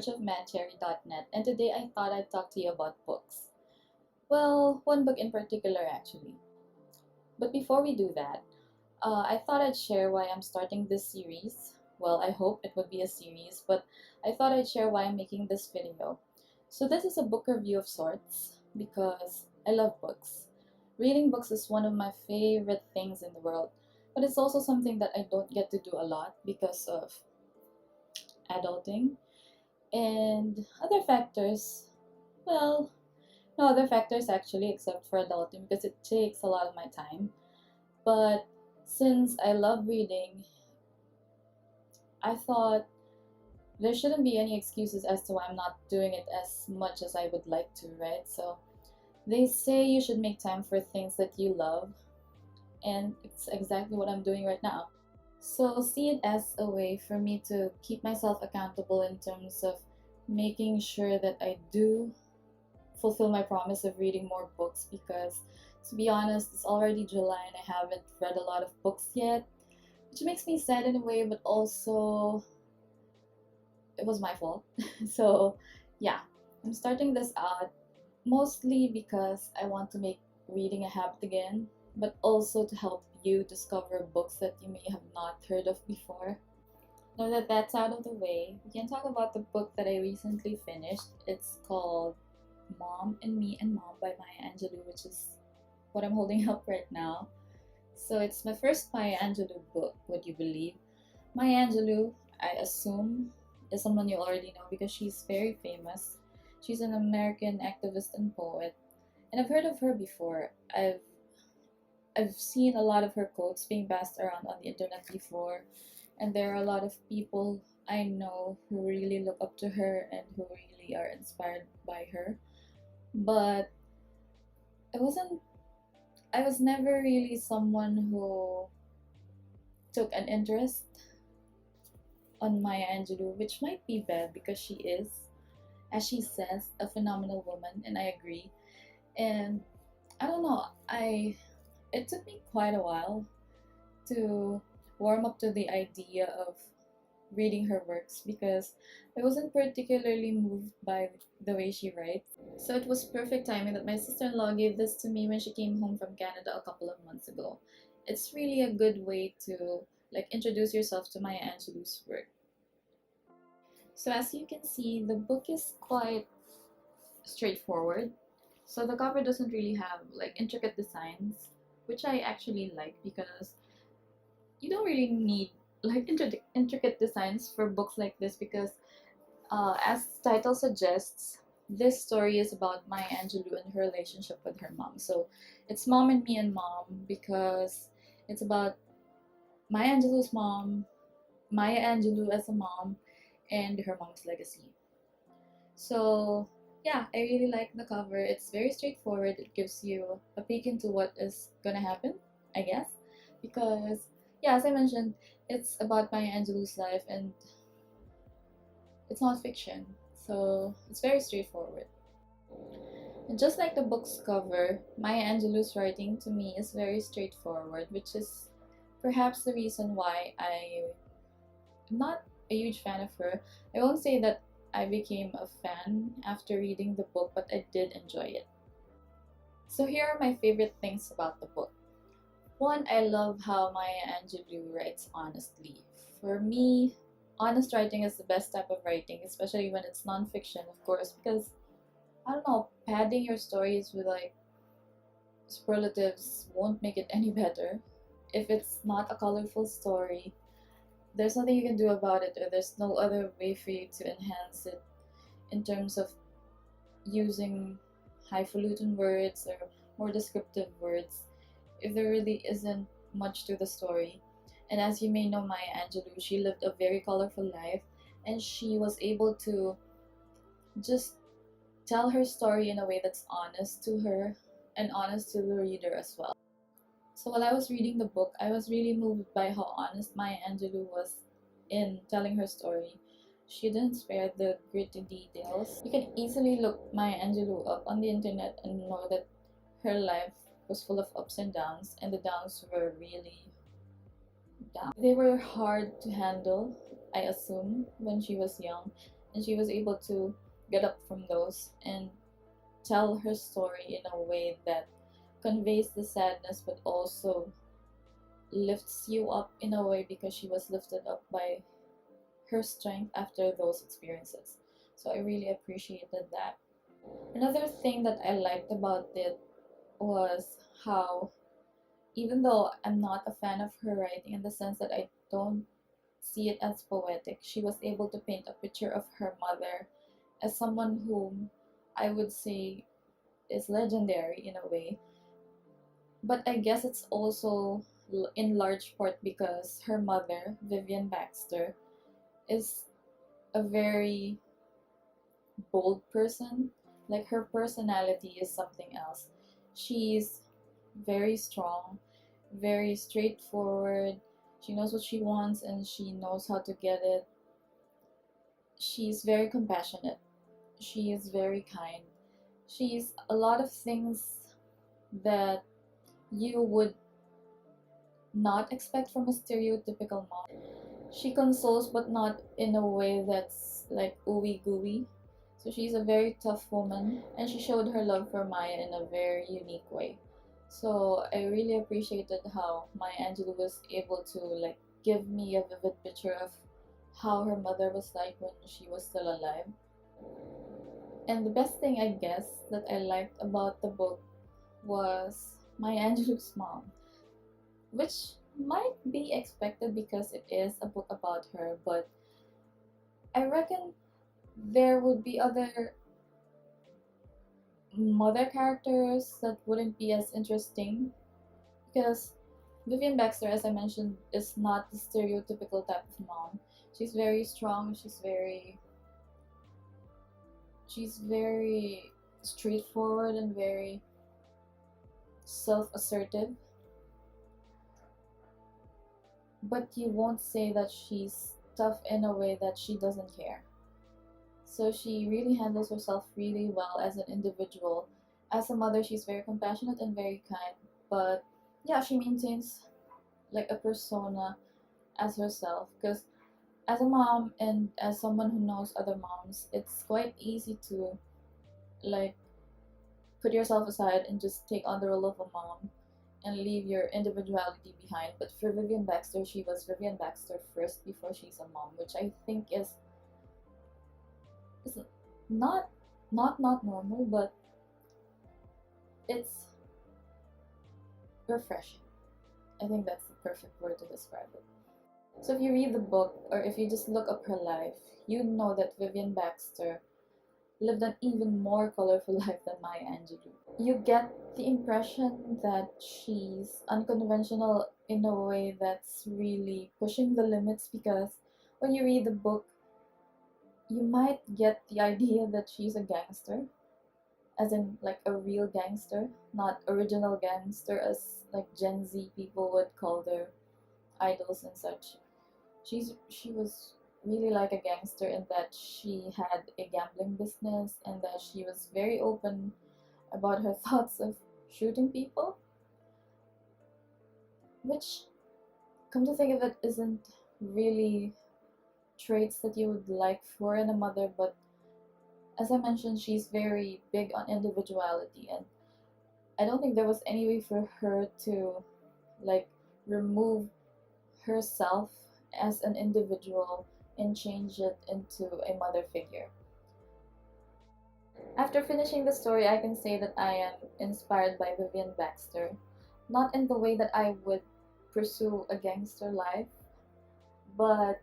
searchofmadcherry.net, and today I thought I'd talk to you about books. Well, one book in particular actually. But before we do that, I thought I'd share why I'm starting this series. Well, I hope it would be a series, but I thought I'd share why I'm making this video. So this is a book review of sorts because I love books. Reading books is one of my favorite things in the world, but it's also something that I don't get to do a lot because of adulting and other factors. Well, no other factors actually except for adulting because it takes a lot of my time. But since I love reading, I thought there shouldn't be any excuses as to why I'm not doing it as much as I would like to, right? So they say you should make time for things that you love, and it's exactly what I'm doing right now. So see it as a way for me to keep myself accountable in terms of making sure that I do fulfill my promise of reading more books, because to be honest, it's already July and I haven't read a lot of books yet, which makes me sad in a way, but also it was my fault. So yeah, I'm starting this out mostly because I want to make reading a habit again, but also to help you discover books that you may have not heard of before. Now that that's out of the way, we can talk about the book that I recently finished. It's called Mom and Me and Mom by Maya Angelou, which is what I'm holding up right now. So it's my first Maya Angelou book, would you believe? Maya Angelou, I assume, is someone you already know because she's very famous. She's an American activist and poet, and I've heard of her before. I've seen a lot of her quotes being passed around on the internet before, and there are a lot of people I know who really look up to her and who really are inspired by her. But I was never really someone who took an interest on Maya Angelou, which might be bad because she is, as she says, a phenomenal woman, and I agree. And I don't know, it took me quite a while to warm up to the idea of reading her works because I wasn't particularly moved by the way she writes. So it was perfect timing that my sister-in-law gave this to me when she came home from Canada a couple of months ago. It's really a good way to introduce yourself to Maya Angelou's work. So as you can see, the book is quite straightforward. So the cover doesn't really have intricate designs, which I actually like because you don't really need intricate designs for books like this because as the title suggests, this story is about Maya Angelou and her relationship with her mom. So it's Mom and Me and Mom because it's about Maya Angelou's mom, Maya Angelou as a mom, and her mom's legacy. So yeah, I really like the cover. It's very straightforward. It gives you a peek into what is gonna happen, I guess, because yeah, as I mentioned, it's about Maya Angelou's life and it's not fiction, so it's very straightforward. And just like the book's cover, Maya Angelou's writing to me is very straightforward, which is perhaps the reason why I'm not a huge fan of her. I won't say that I became a fan after reading the book, but I did enjoy it. So here are my favorite things about the book. One, I love how Maya Angelou writes honestly. For me, honest writing is the best type of writing, especially when it's nonfiction, of course, because I don't know, padding your stories with superlatives won't make it any better. If it's not a colorful story, there's nothing you can do about it, or there's no other way for you to enhance it in terms of using highfalutin words or more descriptive words if there really isn't much to the story. And as you may know, Maya Angelou, she lived a very colorful life and she was able to just tell her story in a way that's honest to her and honest to the reader as well. So while I was reading the book, I was really moved by how honest Maya Angelou was in telling her story. She didn't spare the gritty details. You can easily look Maya Angelou up on the internet and know that her life was full of ups and downs, and the downs were really down. They were hard to handle, I assume, when she was young, and she was able to get up from those and tell her story in a way that conveys the sadness but also lifts you up in a way because she was lifted up by her strength after those experiences. So I really appreciated that. Another thing that I liked about it was how, even though I'm not a fan of her writing in the sense that I don't see it as poetic, she was able to paint a picture of her mother as someone whom I would say is legendary in a way. But I guess it's also in large part because her mother, Vivian Baxter, is a very bold person. Like, her personality is something else. She's very strong, very straightforward. She knows what she wants and she knows how to get it. She's very compassionate. She is very kind. She's a lot of things that you would not expect from a stereotypical mom. She consoles, but not in a way that's like ooey gooey. So she's a very tough woman, and she showed her love for Maya in a very unique way. So I really appreciated how Maya Angelou was able to like give me a vivid picture of how her mother was like when she was still alive. And the best thing, I guess, that I liked about the book was Maya Angelou's mom, which might be expected because it is a book about her, but I reckon there would be other mother characters that wouldn't be as interesting because Vivian Baxter, as I mentioned, is not the stereotypical type of mom. She's very strong, she's very straightforward and very self-assertive, but you won't say that she's tough in a way that she doesn't care. So she really handles herself really well as an individual. As a mother, she's very compassionate and very kind, but yeah, she maintains like a persona as herself because as a mom and as someone who knows other moms, it's quite easy to like put yourself aside and just take on the role of a mom and leave your individuality behind. But for Vivian Baxter, she was Vivian Baxter first before she's a mom, which I think is not not normal, but it's refreshing. I think that's the perfect word to describe it. So if you read the book or if you just look up her life, you know that Vivian Baxter lived an even more colorful life than Maya Angelou. You get the impression that she's unconventional in a way that's really pushing the limits because when you read the book, you might get the idea that she's a gangster, as in like a real gangster, not original gangster as like Gen Z people would call their idols and such. She was really like a gangster in that she had a gambling business and that she was very open about her thoughts of shooting people, which, come to think of it, isn't really traits that you would like for in a mother, but as I mentioned, she's very big on individuality, and I don't think there was any way for her to like remove herself as an individual and change it into a mother figure. After finishing the story, I can say that I am inspired by Vivian Baxter, not in the way that I would pursue a gangster life, but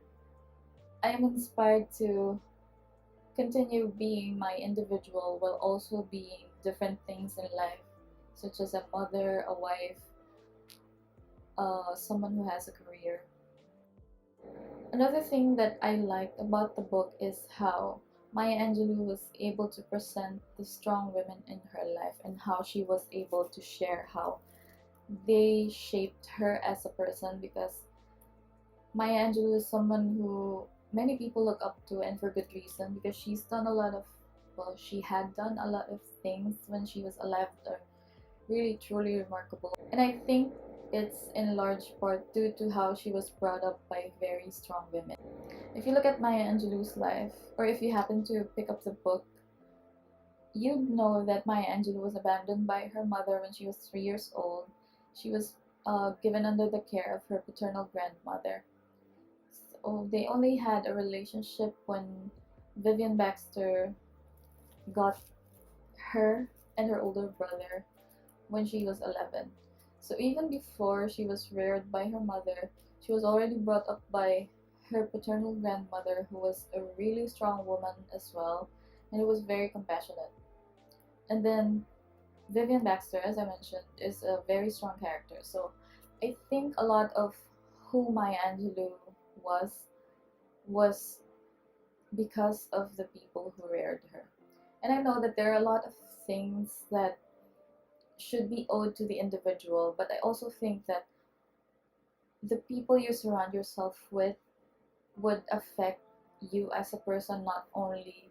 I am inspired to continue being my individual while also being different things in life, such as a mother, a wife, someone who has a career. Another thing that I liked about the book is how Maya Angelou was able to present the strong women in her life and how she was able to share how they shaped her as a person, because Maya Angelou is someone who many people look up to, and for good reason, because she's done a lot of, well, she had done a lot of things when she was alive that are really truly remarkable. And I think it's in large part due to how she was brought up by very strong women. If you look at Maya Angelou's life, or if you happen to pick up the book, you'd know that Maya Angelou was abandoned by her mother when she was 3 years old. She was given under the care of her paternal grandmother. So they only had a relationship when Vivian Baxter got her and her older brother when she was 11. So even before she was reared by her mother, she was already brought up by her paternal grandmother, who was a really strong woman as well, and who was very compassionate. And then Vivian Baxter, as I mentioned, is a very strong character. So I think a lot of who Maya Angelou was was because of the people who reared her. And I know that there are a lot of things that should be owed to the individual, but I also think that the people you surround yourself with would affect you as a person, not only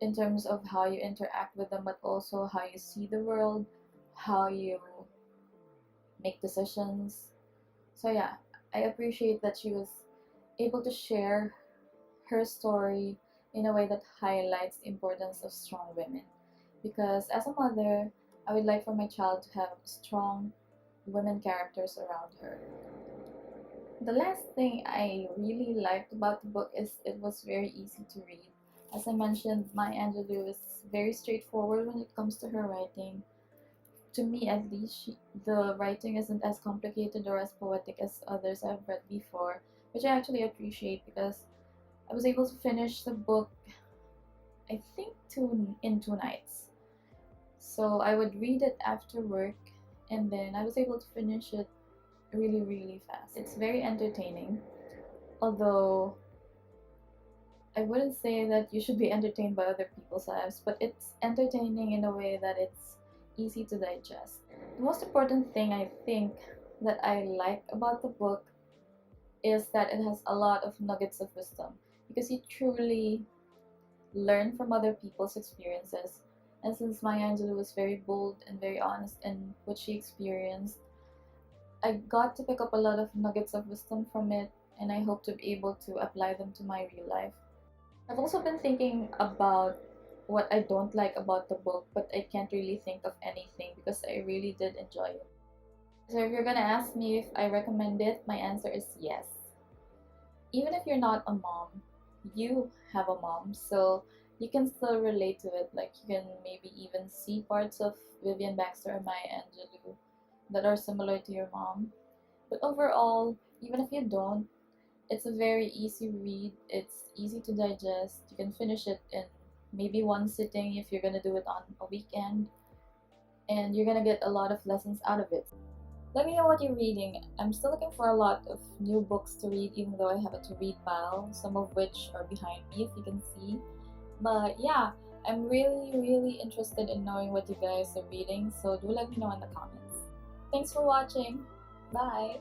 in terms of how you interact with them, but also how you see the world, how you make decisions. So yeah, I appreciate that she was able to share her story in a way that highlights the importance of strong women. Because as a mother, I would like for my child to have strong women characters around her. The last thing I really liked about the book is it was very easy to read. As I mentioned, Maya Angelou is very straightforward when it comes to her writing. To me, at least, the writing isn't as complicated or as poetic as others I've read before, which I actually appreciate because I was able to finish the book, I think, in 2 nights. So I would read it after work, and then I was able to finish it really, really fast. It's very entertaining, although I wouldn't say that you should be entertained by other people's lives, but it's entertaining in a way that it's easy to digest. The most important thing I think that I like about the book is that it has a lot of nuggets of wisdom, because you truly learn from other people's experiences. And since Maya Angelou was very bold and very honest in what she experienced, I got to pick up a lot of nuggets of wisdom from it, and I hope to be able to apply them to my real life. I've also been thinking about what I don't like about the book, but I can't really think of anything because I really did enjoy it. So if you're gonna ask me if I recommend it, my answer is yes. Even if you're not a mom, you have a mom, so you can still relate to it. Like, you can maybe even see parts of Vivian Baxter or Maya Angelou that are similar to your mom. But overall, even if you don't, it's a very easy read. It's easy to digest. You can finish it in maybe one sitting if you're gonna do it on a weekend, and you're gonna get a lot of lessons out of it. Let me know what you're reading. I'm still looking for a lot of new books to read, even though I have a to-read pile, some of which are behind me, if you can see. But yeah, I'm really, really interested in knowing what you guys are reading, so do let me know in the comments. Thanks for watching. Bye!